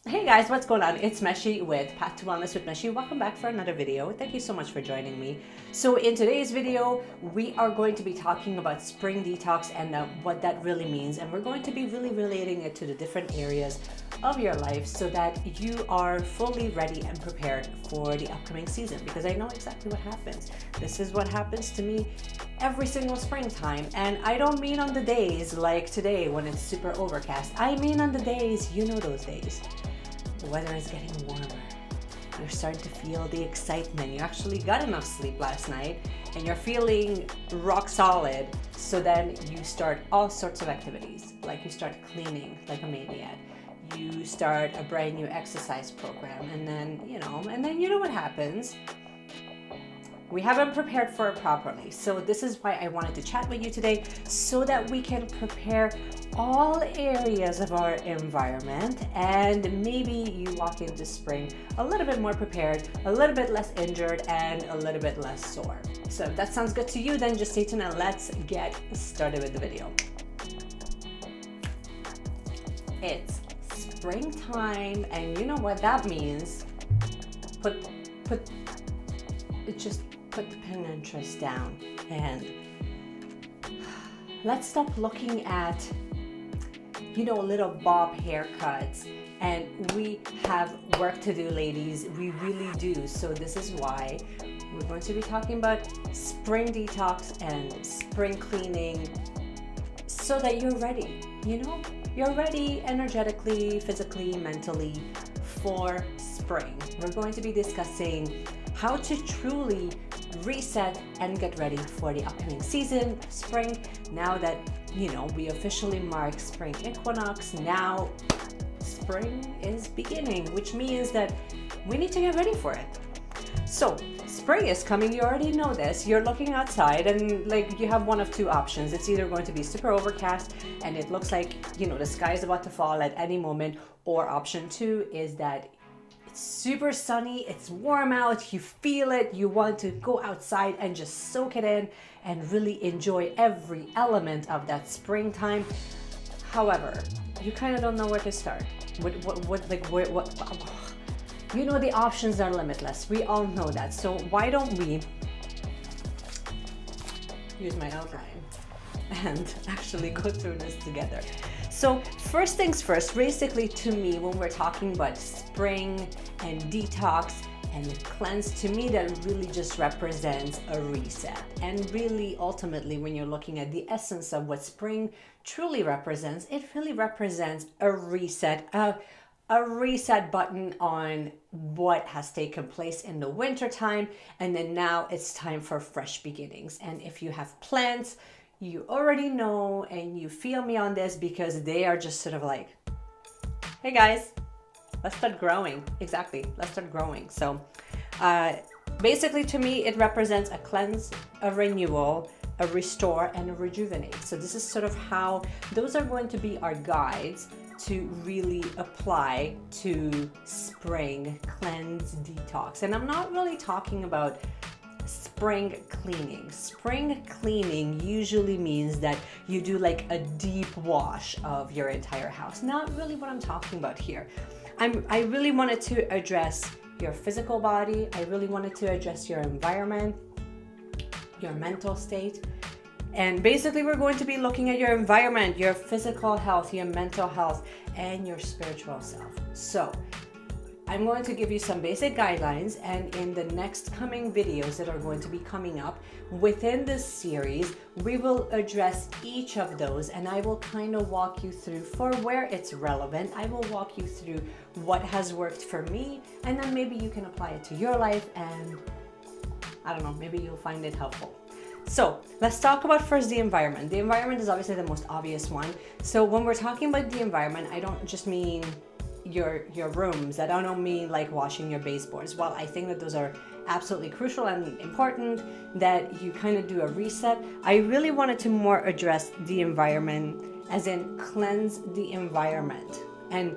Hey guys, what's going on? It's Meshi with Path to Wellness with Meshi. Welcome back for another video. Thank you so much for joining me. So in today's video, we are going to be talking about spring detox and what that really means. And we're going to be really relating it to the different areas of your life so that you are fully ready and prepared for the upcoming season, because I know exactly what happens. This is what happens to me every single springtime. And I don't mean on the days like today when it's super overcast. I mean on the days, you know those days. The weather is getting warmer. You're starting to feel the excitement. You actually got enough sleep last night and you're feeling rock solid. So then you start all sorts of activities. Like you start cleaning like a maniac. You start a brand new exercise program, and then you know what happens. We haven't prepared for it properly. So this is why I wanted to chat with you today, so that we can prepare all areas of our environment, and maybe you walk into spring a little bit more prepared, a little bit less injured, and a little bit less sore. So if that sounds good to you, then just stay tuned and let's get started with the video. It's springtime, and you know what that means. Put the Pinterest down and let's stop looking at little bob haircuts. And we have work to do, ladies. We really do. So this is why we're going to be talking about spring detox and spring cleaning, so that you're ready. You're ready energetically, physically, mentally for spring. We're going to be discussing how to truly reset and get ready for the upcoming season, spring. Now that we officially mark spring equinox, now spring is beginning, which means that we need to get ready for it. So spring is coming. You already know this. You're looking outside and you have one of two options. It's either going to be super overcast and it looks like the sky is about to fall at any moment, or option two is that super sunny, it's warm out, you feel it, you want to go outside and just soak it in and really enjoy every element of that springtime. However, you kind of don't know where to start. The options are limitless. We all know that. So why don't we use my outline and actually go through this together? So first things first, basically to me, when we're talking about spring and detox and cleanse, to me that really just represents a reset. And really, ultimately, when you're looking at the essence of what spring truly represents, it really represents a reset, a reset button on what has taken place in the winter time. And then now it's time for fresh beginnings. And if you have plants, you already know, and you feel me on this, because they are just sort of like, hey guys, let's start growing. Exactly, let's start growing. So basically to me, it represents a cleanse, a renewal, a restore, and a rejuvenate. So this is sort of how those are going to be our guides to really apply to spring cleanse detox. And I'm not really talking about spring cleaning. Spring cleaning usually means that you do like a deep wash of your entire house. Not really what I'm talking about here. I really wanted to address your physical body. I really wanted to address your environment, your mental state. And basically we're going to be looking at your environment, your physical health, your mental health, and your spiritual self. So I'm going to give you some basic guidelines, and in the next coming videos that are going to be coming up within this series, we will address each of those, and I will kind of walk you through for where it's relevant. I will walk you through what has worked for me, and then maybe you can apply it to your life, and I don't know, maybe you'll find it helpful. So let's talk about first the environment. The environment is obviously the most obvious one. So when we're talking about the environment, I don't just mean your rooms. I don't mean like washing your baseboards. While I think that those are absolutely crucial and important, that you kind of do a reset, I really wanted to more address the environment, as in cleanse the environment and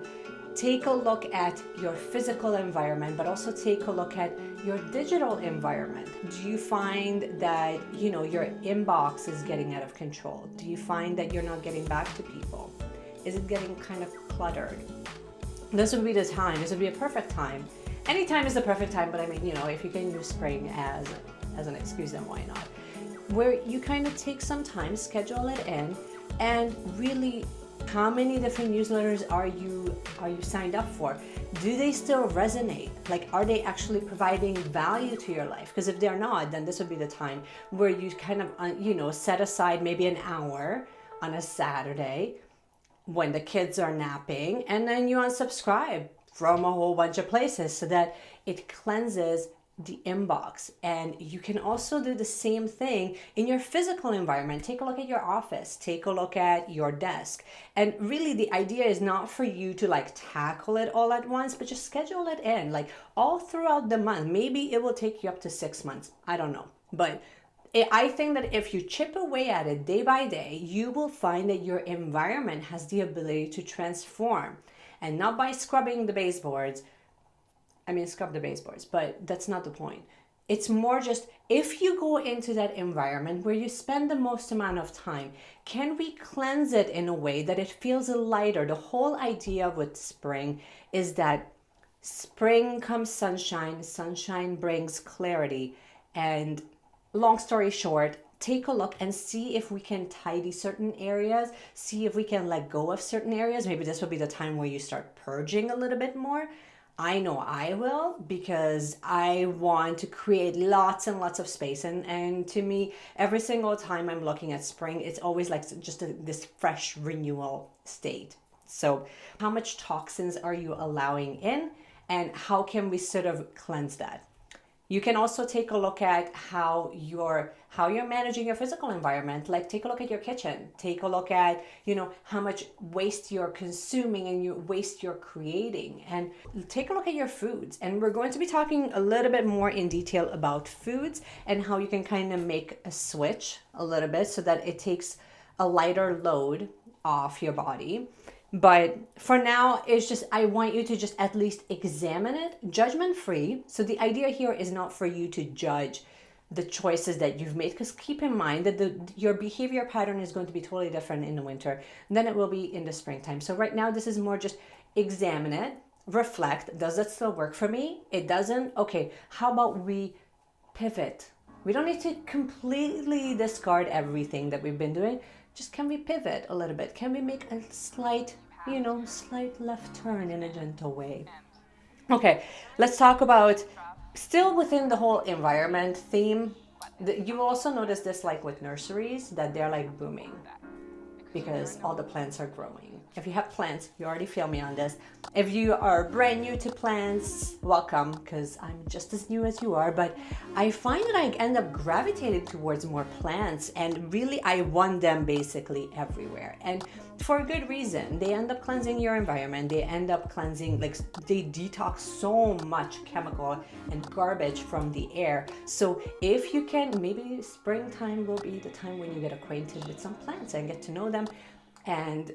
take a look at your physical environment, but also take a look at your digital environment. Do you find that your inbox is getting out of control? Do you find that you're not getting back to people? Is it getting kind of cluttered? this would be the time. This would be a perfect time. Anytime is the perfect time, but I mean, if you can use spring as an excuse, then why not? Where you kind of take some time, schedule it in, and really, how many different newsletters are you signed up for? Do they still resonate? Like, are they actually providing value to your life? Because if they're not, then this would be the time where you kind of, set aside maybe an hour on a Saturday when the kids are napping, and then you unsubscribe from a whole bunch of places so that it cleanses the inbox. And you can also do the same thing in your physical environment. Take a look at your office, take a look at your desk. And really the idea is not for you to like tackle it all at once, but just schedule it in like all throughout the month. Maybe it will take you up to 6 months. I don't know. But I think that if you chip away at it day by day, you will find that your environment has the ability to transform. And not by scrubbing the baseboards. I mean, scrub the baseboards, but that's not the point. It's more just if you go into that environment where you spend the most amount of time, can we cleanse it in a way that it feels lighter? The whole idea with spring is that spring comes sunshine, sunshine brings clarity. And long story short, take a look and see if we can tidy certain areas, see if we can let go of certain areas. Maybe this will be the time where you start purging a little bit more. I know I will, because I want to create lots and lots of space. And to me, every single time I'm looking at spring, it's always like just this fresh renewal state. So how much toxins are you allowing in, and how can we sort of cleanse that? You can also take a look at how you're managing your physical environment. Like, take a look at your kitchen. Take a look at, how much waste you're consuming and your waste you're creating. And take a look at your foods. And we're going to be talking a little bit more in detail about foods and how you can kind of make a switch a little bit so that it takes a lighter load off your body. But for now, it's just, I want you to just at least examine it, judgment free. So the idea here is not for you to judge the choices that you've made, because keep in mind that your behavior pattern is going to be totally different in the winter than it will be in the springtime. So right now, this is more just examine it, reflect. Does it still work for me? It doesn't? Okay, how about we pivot? We don't need to completely discard everything that we've been doing. Just, can we pivot a little bit? Can we make a slight left turn in a gentle way? Okay, let's talk about, still within the whole environment theme. You will also notice this like with nurseries, that they're like booming because all the plants are growing. If you have plants, you already feel me on this. If you are brand new to plants, welcome, because I'm just as new as you are. But I find that I end up gravitating towards more plants, and really I want them basically everywhere. And for a good reason. They end up cleansing your environment. They end up cleansing, like, they detox so much chemical and garbage from the air. So if you can, maybe springtime will be the time when you get acquainted with some plants and get to know them, and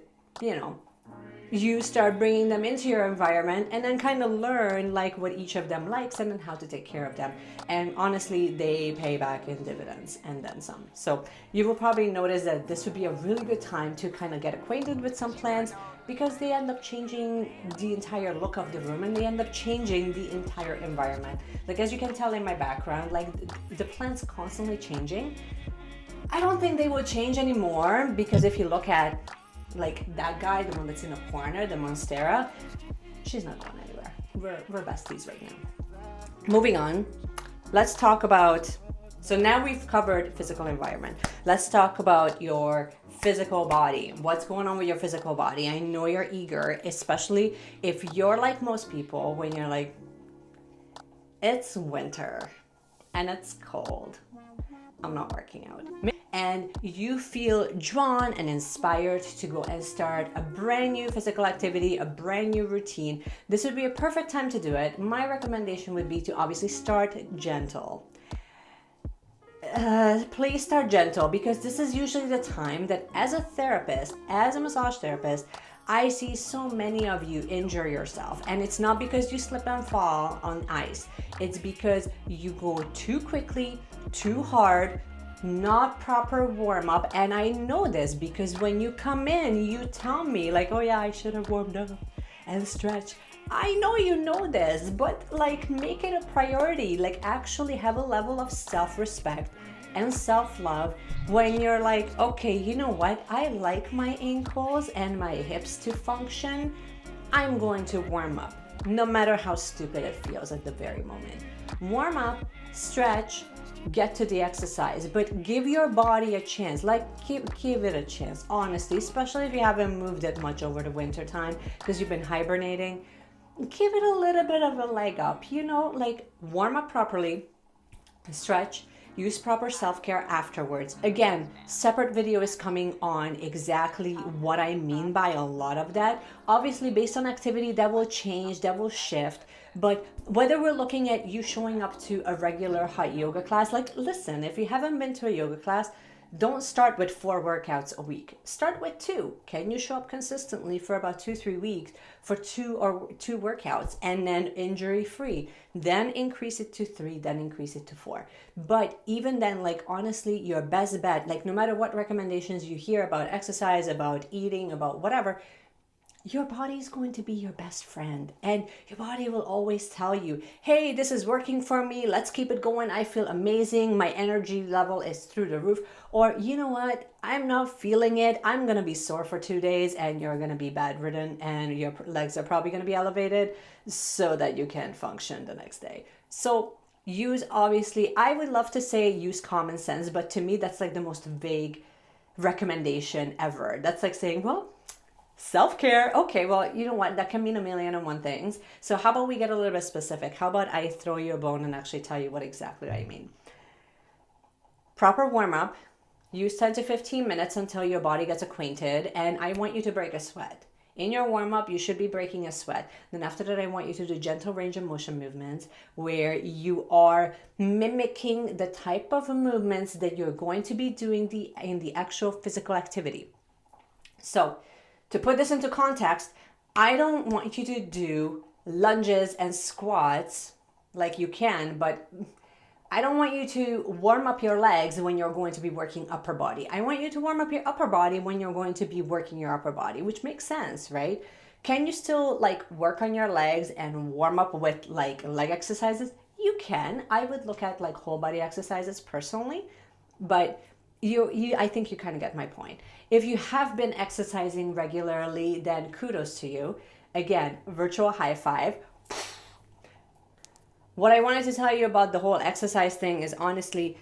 you start bringing them into your environment, and then kind of learn like what each of them likes and then how to take care of them. And honestly, they pay back in dividends and then some. So you will probably notice that this would be a really good time to kind of get acquainted with some plants, because they end up changing the entire look of the room, and they end up changing the entire environment. Like, as you can tell in my background, like the plants constantly changing. I don't think they will change anymore, because if you look at like that guy, the one that's in the corner, the Monstera, she's not going anywhere. We're besties right now. Moving on, let's talk about, so now we've covered physical environment. Let's talk about your physical body. What's going on with your physical body? I know you're eager, especially if you're like most people, when you're like, it's winter and it's cold, I'm not working out. And you feel drawn and inspired to go and start a brand new physical activity, a brand new routine. This would be a perfect time to do it. My recommendation would be to obviously start gentle. Please start gentle, because this is usually the time that as a therapist, as a massage therapist, I see so many of you injure yourself. And it's not because you slip and fall on ice. It's because you go too quickly, too hard, not proper warm up. And I know this because when you come in, you tell me like, oh yeah, I should have warmed up and stretched I know you know this, but like make it a priority. Like actually have a level of self-respect and self-love when you're like, okay, you know what? I like my ankles and my hips to function. I'm going to warm up, no matter how stupid it feels at the very moment. Warm up, stretch, get to the exercise, but give your body a chance. Like give it a chance, honestly, especially if you haven't moved it much over the winter time because you've been hibernating. Give it a little bit of a leg up, like warm up properly, stretch, use proper self-care afterwards. Again, separate video is coming on exactly what I mean by a lot of that. Obviously, based on activity, that will change, that will shift. But whether we're looking at you showing up to a regular hot yoga class, like listen, if you haven't been to a yoga class, don't start with 4 workouts a week. Start with 2. Can you show up consistently for about 2-3 weeks for 2 workouts and then injury free? Then increase it to 3, then increase it to 4. But even then, like honestly, your best bet, like no matter what recommendations you hear about exercise, about eating, about whatever, your body is going to be your best friend, and your body will always tell you, hey, this is working for me, let's keep it going, I feel amazing, my energy level is through the roof. Or you know what, I'm not feeling it, I'm gonna be sore for 2 days, and you're gonna be bedridden and your legs are probably gonna be elevated so that you can function the next day. So use, obviously, I would love to say use common sense, but to me that's like the most vague recommendation ever. That's like saying, well, self-care. Okay, well, you know what? That can mean a million and one things. So how about we get a little bit specific? How about I throw you a bone and actually tell you what exactly I mean? Proper warm-up. Use 10 to 15 minutes until your body gets acquainted. And I want you to break a sweat. In your warm-up, you should be breaking a sweat. Then after that, I want you to do gentle range of motion movements where you are mimicking the type of movements that you're going to be doing in the actual physical activity. So, to put this into context, I don't want you to do lunges and squats like you can, but I don't want you to warm up your legs when you're going to be working upper body. I want you to warm up your upper body when you're going to be working your upper body, which makes sense, right? Can you still like work on your legs and warm up with like leg exercises? You can. I would look at like whole body exercises personally, but I think you kind of get my point. If you have been exercising regularly, then kudos to you. Again, virtual high five. What I wanted to tell you about the whole exercise thing is honestly,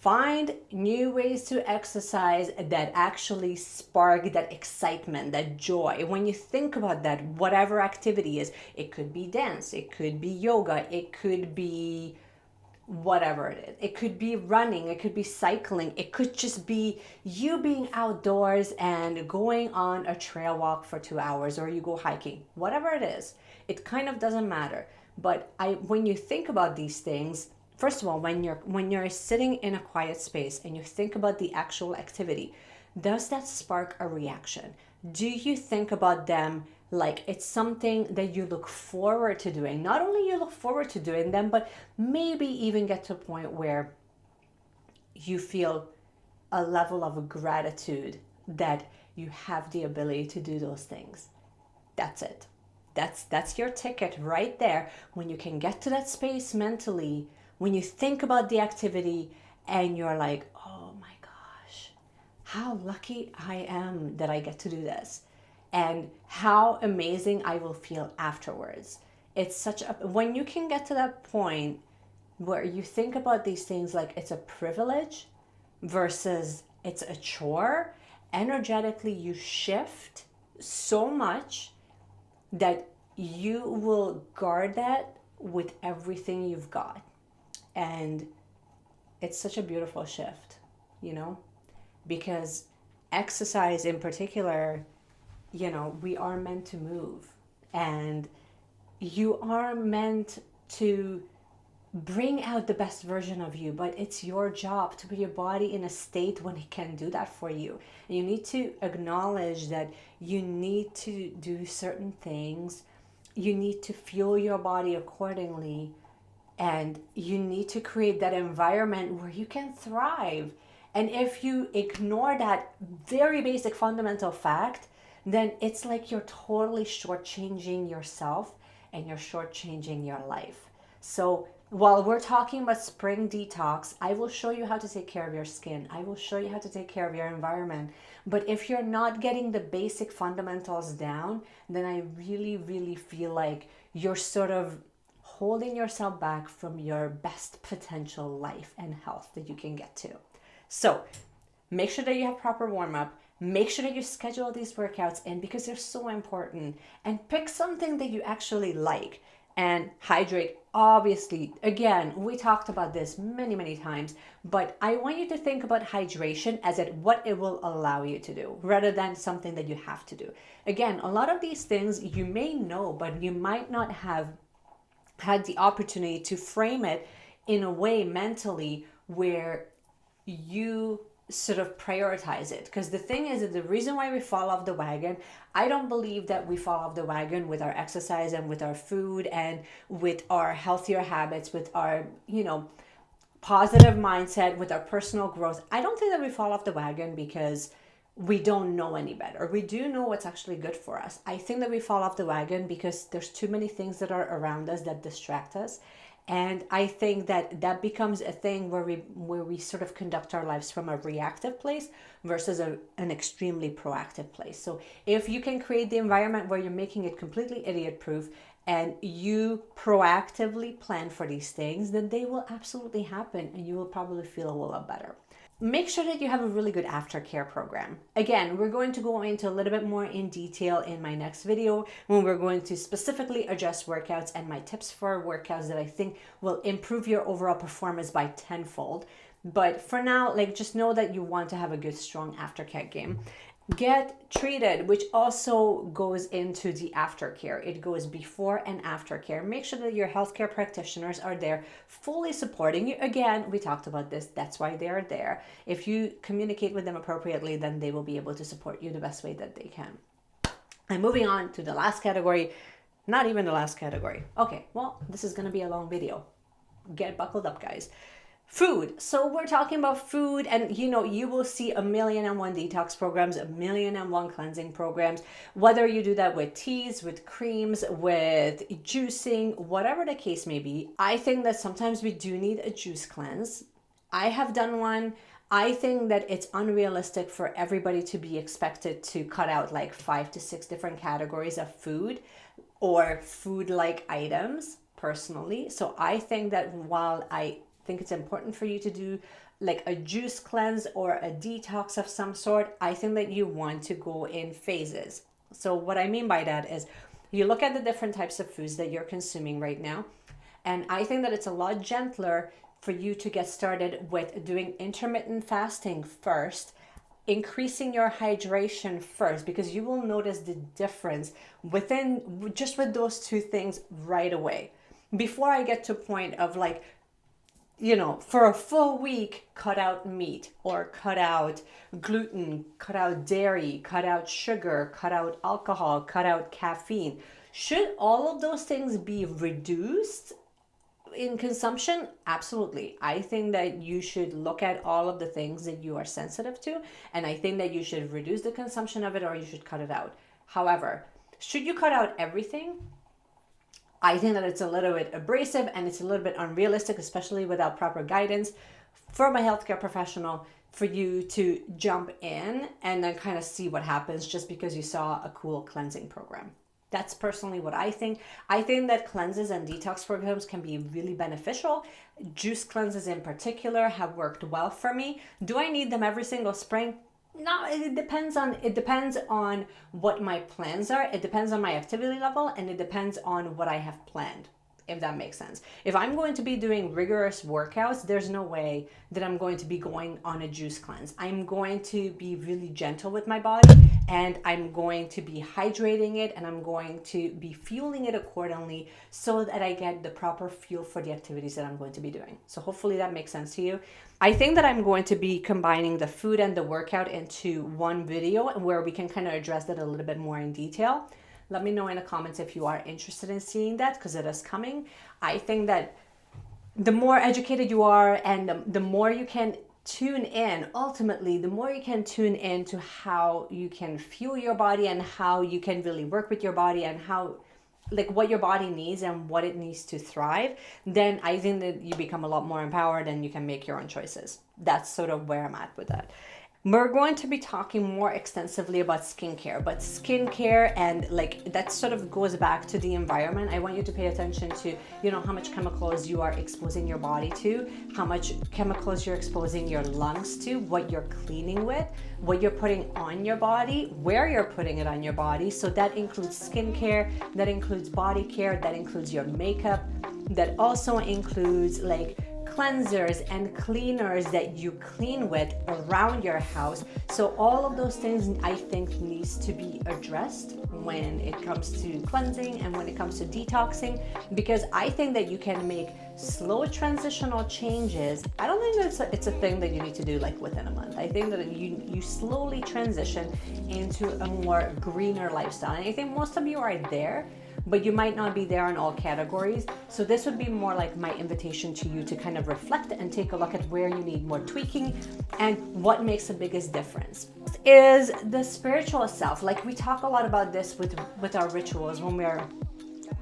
find new ways to exercise that actually spark that excitement, that joy. When you think about that, whatever activity is, it could be dance, it could be yoga, it could be whatever it is. It could be running, it could be cycling, it could just be you being outdoors and going on a trail walk for 2 hours, or you go hiking, whatever it is. It kind of doesn't matter. But when you think about these things, first of all, when you're sitting in a quiet space and you think about the actual activity, does that spark a reaction? Do you think about them like it's something that you look forward to doing? Not only you look forward to doing them, but maybe even get to a point where you feel a level of gratitude that you have the ability to do those things. That's it. That's your ticket right there. When you can get to that space mentally, when you think about the activity and you're like, oh my gosh, how lucky I am that I get to do this, and how amazing I will feel afterwards. It's such a, when you can get to that point where you think about these things like it's a privilege versus it's a chore, energetically you shift so much that you will guard that with everything you've got. And it's such a beautiful shift, because exercise in particular, we are meant to move, and you are meant to bring out the best version of you, but it's your job to put your body in a state when it can do that for you. And you need to acknowledge that you need to do certain things, you need to fuel your body accordingly, and you need to create that environment where you can thrive. And if you ignore that very basic fundamental fact, then it's like you're totally shortchanging yourself and you're shortchanging your life. So while we're talking about spring detox, I will show you how to take care of your skin. I will show you how to take care of your environment. But if you're not getting the basic fundamentals down, then I really, really feel like you're sort of holding yourself back from your best potential life and health that you can get to. So make sure that you have proper warm up. Make sure that you schedule these workouts in because they're so important. And pick something that you actually like. And hydrate. Obviously, again, we talked about this many, many times, but I want you to think about hydration as at what it will allow you to do rather than something that you have to do. Again, a lot of these things you may know, but you might not have had the opportunity to frame it in a way mentally where you sort of prioritize it. Because the thing is that the reason why we fall off the wagon, I don't believe that we fall off the wagon with our exercise and with our food and with our healthier habits, with our, positive mindset, with our personal growth. I don't think that we fall off the wagon because we don't know any better. We do know what's actually good for us. I think that we fall off the wagon because there's too many things that are around us that distract us. And I think that becomes a thing where we sort of conduct our lives from a reactive place versus an extremely proactive place. So if you can create the environment where you're making it completely idiot proof and you proactively plan for these things, then they will absolutely happen and you will probably feel a lot better. Make sure that you have a really good aftercare program. Again, we're going to go into a little bit more in detail in my next video when we're going to specifically address workouts and my tips for workouts that I think will improve your overall performance by tenfold. But for now, just know that you want to have a good, strong aftercare game. Get treated, which also goes into the aftercare. It goes before and after care. Make sure that your healthcare practitioners are there fully supporting you. Again, we talked about this. That's why they're there. If you communicate with them appropriately, then they will be able to support you the best way that they can. And moving on to the last category, not even the last category. Okay, well, this is going to be a long video. Get buckled up, guys. Food. So we're talking about food, and you will see 1,000,001 detox programs, 1,000,001 cleansing programs, whether you do that with teas, with creams, with juicing, whatever the case may be. I think that sometimes we do need a juice cleanse. I have done one. I think that it's unrealistic for everybody to be expected to cut out 5 to 6 different categories of food or food-like items personally. So I think that while I think it's important for you to do a juice cleanse or a detox of some sort, I think that you want to go in phases. So what I mean by that is you look at the different types of foods that you're consuming right now, and I think that it's a lot gentler for you to get started with doing intermittent fasting first, increasing your hydration first, because you will notice the difference with those two things right away. Before I get to a point of for a full week, cut out meat or cut out gluten, cut out dairy, cut out sugar, cut out alcohol, cut out caffeine. Should all of those things be reduced in consumption? Absolutely. I think that you should look at all of the things that you are sensitive to, and I think that you should reduce the consumption of it or you should cut it out. However, should you cut out everything? I think that it's a little bit abrasive and it's a little bit unrealistic, especially without proper guidance from a healthcare professional, for you to jump in and then kind of see what happens just because you saw a cool cleansing program. That's personally what I think. I think that cleanses and detox programs can be really beneficial. Juice cleanses in particular have worked well for me. Do I need them every single spring? No, it depends on what my plans are. It depends on my activity level, and it depends on what I have planned, if that makes sense. If I'm going to be doing rigorous workouts, there's no way that I'm going to be going on a juice cleanse. I'm going to be really gentle with my body, and I'm going to be hydrating it, and I'm going to be fueling it accordingly so that I get the proper fuel for the activities that I'm going to be doing. So hopefully that makes sense to you. I think that I'm going to be combining the food and the workout into one video where we can kind of address that a little bit more in detail. Let me know in the comments if you are interested in seeing that, because it is coming. I think that the more educated you are and the more you can tune in, ultimately, the more you can tune in to how you can fuel your body and how you can really work with your body and how like what your body needs and what it needs to thrive, then I think that you become a lot more empowered and you can make your own choices. That's sort of where I'm at with that. We're going to be talking more extensively about skincare, but skincare and like that sort of goes back to the environment. I want you to pay attention to, you know, how much chemicals you are exposing your body to, how much chemicals you're exposing your lungs to, what you're cleaning with, what you're putting on your body, where you're putting it on your body. So that includes skincare, that includes body care, that includes your makeup, that also includes like cleansers and cleaners that you clean with around your house. So all of those things I think needs to be addressed when it comes to cleansing and when it comes to detoxing, because I think that you can make slow transitional changes. I don't think that it's a thing that you need to do like within a month. I think that you slowly transition into a more greener lifestyle. And I think most of you are there, but you might not be there in all categories. So this would be more like my invitation to you to kind of reflect and take a look at where you need more tweaking and what makes the biggest difference. Is the spiritual self. Like we talk a lot about this with our rituals when we're,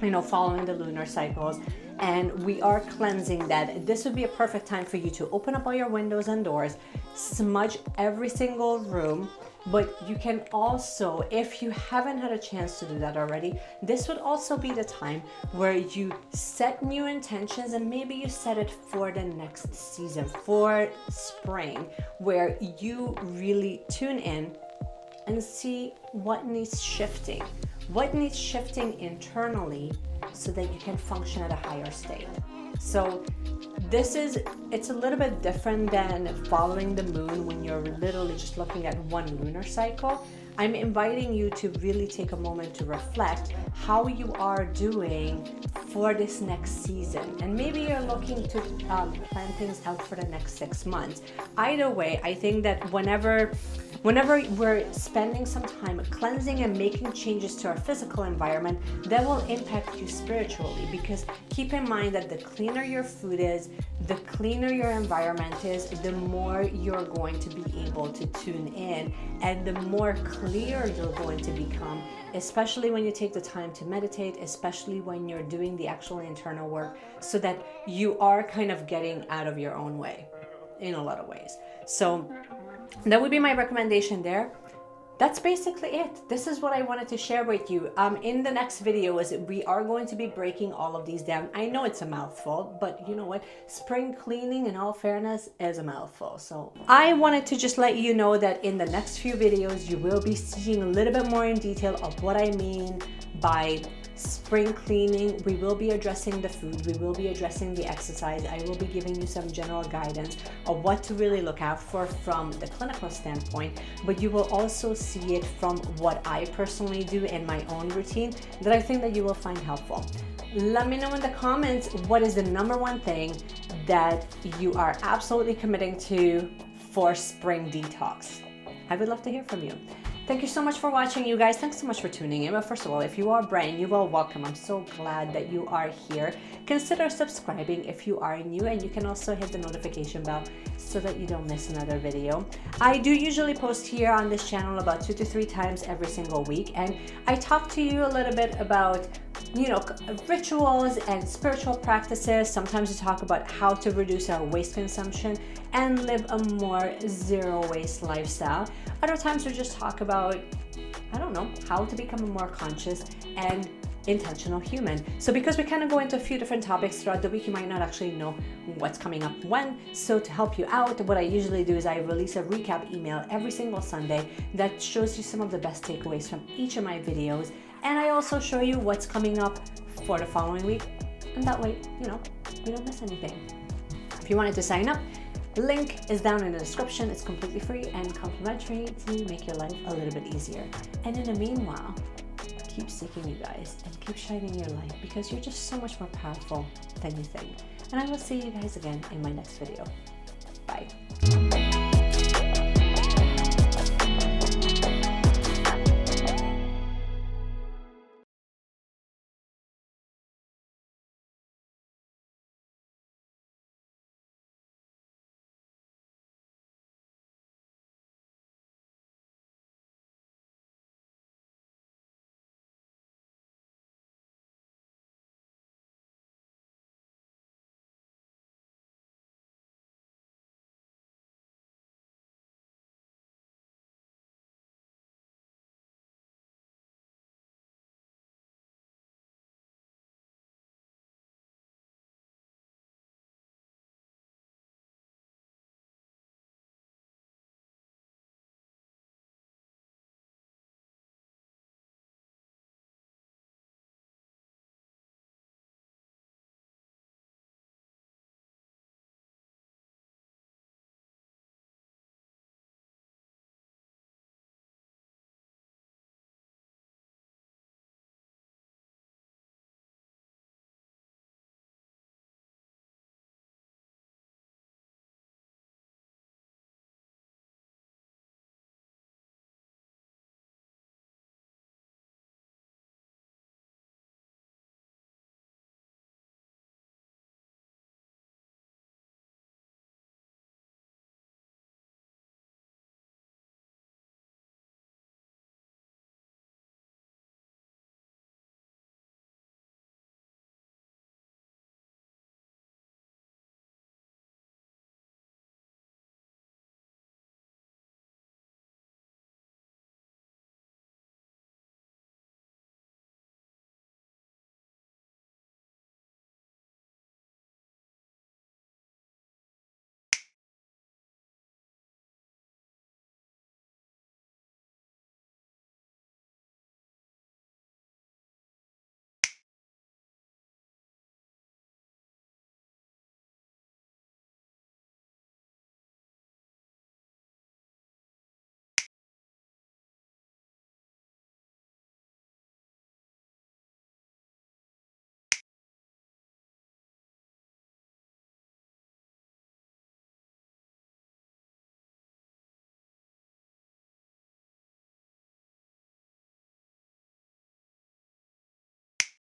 you know, following the lunar cycles and we are cleansing that. This would be a perfect time for you to open up all your windows and doors, smudge every single room. But you can also, if you haven't had a chance to do that already, this would also be the time where you set new intentions and maybe you set it for the next season, for spring, where you really tune in and see what needs shifting. What needs shifting internally so that you can function at a higher state. So it's a little bit different than following the moon when you're literally just looking at one lunar cycle. I'm inviting you to really take a moment to reflect how you are doing for this next season. And maybe you're looking to plan things out for the next 6 months. Either way, I think that whenever we're spending some time cleansing and making changes to our physical environment, that will impact you spiritually, because keep in mind that the cleaner your food is, the cleaner your environment is, the more you're going to be able to tune in and the more clear you're going to become, especially when you take the time to meditate, especially when you're doing the actual internal work, so that you are kind of getting out of your own way in a lot of ways. So that would be my recommendation there. That's basically it. This is what I wanted to share with you. In the next videos, we are going to be breaking all of these down. I know it's a mouthful, but you know what? Spring cleaning, in all fairness, is a mouthful. So I wanted to just let you know that in the next few videos, you will be seeing a little bit more in detail of what I mean by spring cleaning. We will be addressing the food, we will be addressing the exercise. I will be giving you some general guidance of what to really look out for from the clinical standpoint, but you will also see it from what I personally do in my own routine that I think that you will find helpful. Let me know in the comments what is the number one thing that you are absolutely committing to for spring detox. I would love to hear from you. Thank you so much for watching, you guys. Thanks so much for tuning in. But first of all, if you are brand new, well, welcome. I'm so glad that you are here. Consider subscribing if you are new, and you can also hit the notification bell so that you don't miss another video. I do usually post here on this channel about 2 to 3 times every single week, and I talk to you a little bit about, you know, rituals and spiritual practices. Sometimes we talk about how to reduce our waste consumption and live a more zero waste lifestyle. Other times we just talk about, I don't know, how to become a more conscious and intentional human. So because we kind of go into a few different topics throughout the week, you might not actually know what's coming up when. So to help you out, what I usually do is I release a recap email every single Sunday that shows you some of the best takeaways from each of my videos. And I also show you what's coming up for the following week. And that way, you know, we don't miss anything. If you wanted to sign up, link is down in the description. It's completely free and complimentary to make your life a little bit easier. And in the meanwhile, keep seeking, you guys, and keep shining your light, because you're just so much more powerful than you think. And I will see you guys again in my next video. Bye.